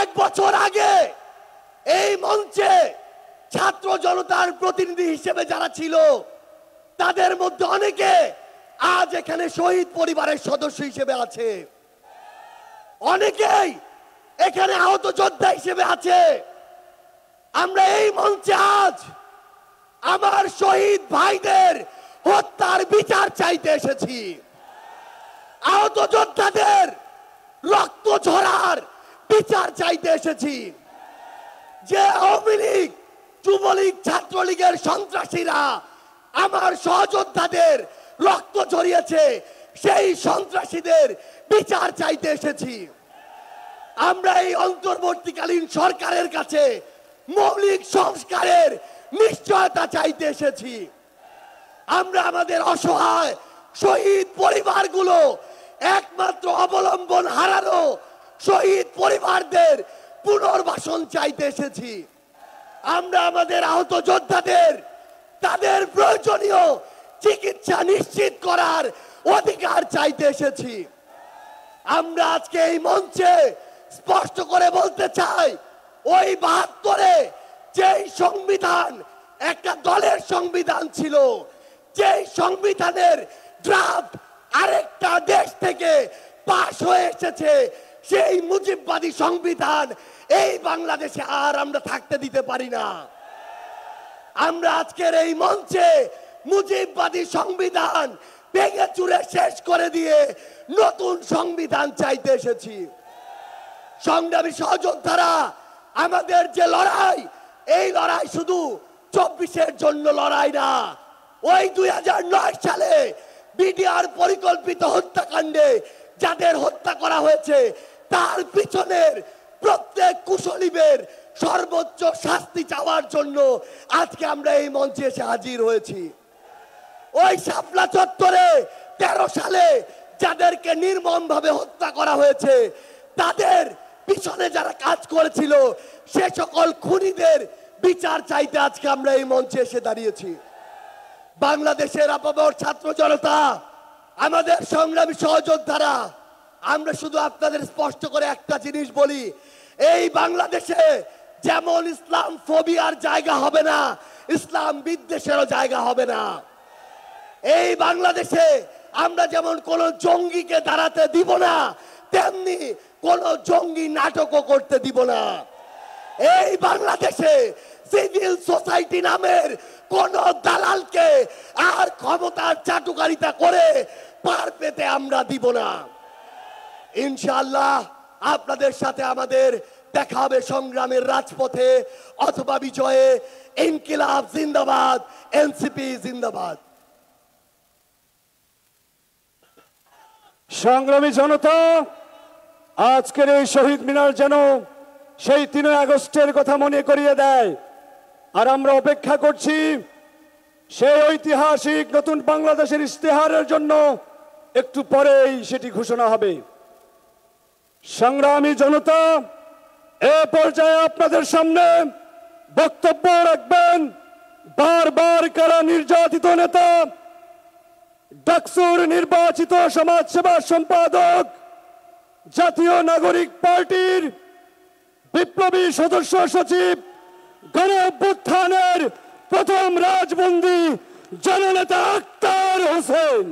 এক বছর আগে এই মঞ্চে ছাত্র জনতার প্রতিনিধি হিসেবে যারা ছিল তাদের মধ্যে অনেকে আজ এখানে শহীদ পরিবারের সদস্য হিসেবে আছে, অনেকেই এখানে আহত যোদ্ধা হিসেবে আছে। আমরা এই মঞ্চে আজ আমার শহীদ ভাইদের হত্যার বিচার চাইতে এসেছি, আহত যোদ্ধাদের রক্ত ঝরার বিচার চাইতে এসেছি। যে আওয়ামী লীগ, যুবলীগ, ছাত্রলীগের সন্ত্রাসীরা আমার সহযোদ্ধাদের রক্ত ঝরিয়েছে, সেই সন্ত্রাসীদের বিচার চাইতে এসেছি। আমরা এই অন্তর্বর্তীকালীন সরকারের কাছে মৌলিক সংস্কারের নিশ্চয়তা চাইতে এসেছি। আমরা আমাদের অসহায় শহীদ পরিবারগুলো, একমাত্র অবলম্বন হারানো শহীদ পরিবারদের পুনর্বাসন চাইতে এসেছি। আমরা আমাদের আহত যোদ্ধাদের তাদের প্রয়োজনীয় চিকিৎসা নিশ্চিত করার অধিকার চাইতে এসেছি। আমরা আজকে এই মঞ্চে স্পষ্ট করে বলতে চাই, ওই ৭২-এ যেই সংবিধান একটা দলের সংবিধান ছিল, যেই সংবিধানের ড্রাফট আরেকটা দেশ থেকে পাশ হয়ে এসেছে, সেই মুজিববাদী সংবিধান এই বাংলাদেশে আর আমরা থাকতে দিতে পারি না। আমরা আজকের এই মঞ্চে মুজিববাদী সংবিধান ভেঙে চুরে শেষ করে দিয়ে নতুন সংবিধান চাইতে এসেছি। সংগ্রামী সহযোদ্ধারা, আমাদের যে লড়াই, এই লড়াই শুধু ২৪-এর জন্য লড়াই না। ওই ২০০৯ সালে বিডিআর পরিকল্পিত হত্যাকাণ্ডে যাদের হত্যা করা হয়েছে তার পিছনের প্রত্যেক কুশলীদের সর্বোচ্চ শাস্তি চাওয়ার জন্য আজকে আমরা এই মঞ্চে এসে হাজির হয়েছি। ওই শাপলা চত্বরে ১৩ সালে যাদেরকে নির্মমভাবে হত্যা করা হয়েছে, তাদের পিছনে যারা কাজ করেছিল সে সকল খুনিদের বিচার চাইতে আজকে আমরা এই মঞ্চে এসে দাঁড়িয়েছি। বাংলাদেশের আপামর ছাত্র জনতা, আমাদের সংগ্রামী সহযোদ্ধারা, আমরা শুধু আপনাদের স্পষ্ট করে একটা জিনিস বলি, এই বাংলাদেশে যেমন ইসলাম ফোবিয়ার জায়গা হবে না, ইসলাম বিদ্বেষেরও জায়গা হবে না। এই বাংলাদেশে আমরা যেমন কোন জঙ্গিকে দাঁড়াতে দিব না, তেমনি কোন জঙ্গি নাটকও করতে দিব না। এই বাংলাদেশে সিভিল সোসাইটি নামের কোন দালালকে আর ক্ষমতার চাটুকারিতা করে পার পেতে আমরা দিব না। ইনশাআল্লাহ আপনাদের সাথে আমাদের দেখা হবে সংগ্রামের রাজপথে অথবা বিজয়ে। ইনকিলাব জিন্দাবাদ, এনসিপি জিন্দাবাদ। সংগ্রামী জনতা, আজকের এই শহীদ মিনার যেন সেই ৩ আগস্টের কথা মনে করিয়ে দেয়। আর আমরা অপেক্ষা করছি সেই ঐতিহাসিক নতুন বাংলাদেশের ইশতেহারের জন্য। একটু পরেই সেটি ঘোষণা হবে। সংগ্রামী জনতা, এ পর্যায়ে আপনাদের সামনে বক্তব্য রাখবেন বারবার কারা নির্যাতিত নেতা, ডাকসুর নির্বাচিত সমাজসেবা সম্পাদক, জাতীয় নাগরিক পার্টির বিপ্লবী সদস্য সচিব, গণ অভ্যুত্থানের প্রথম রাজবন্দী জননেতা আক্তার হোসেন।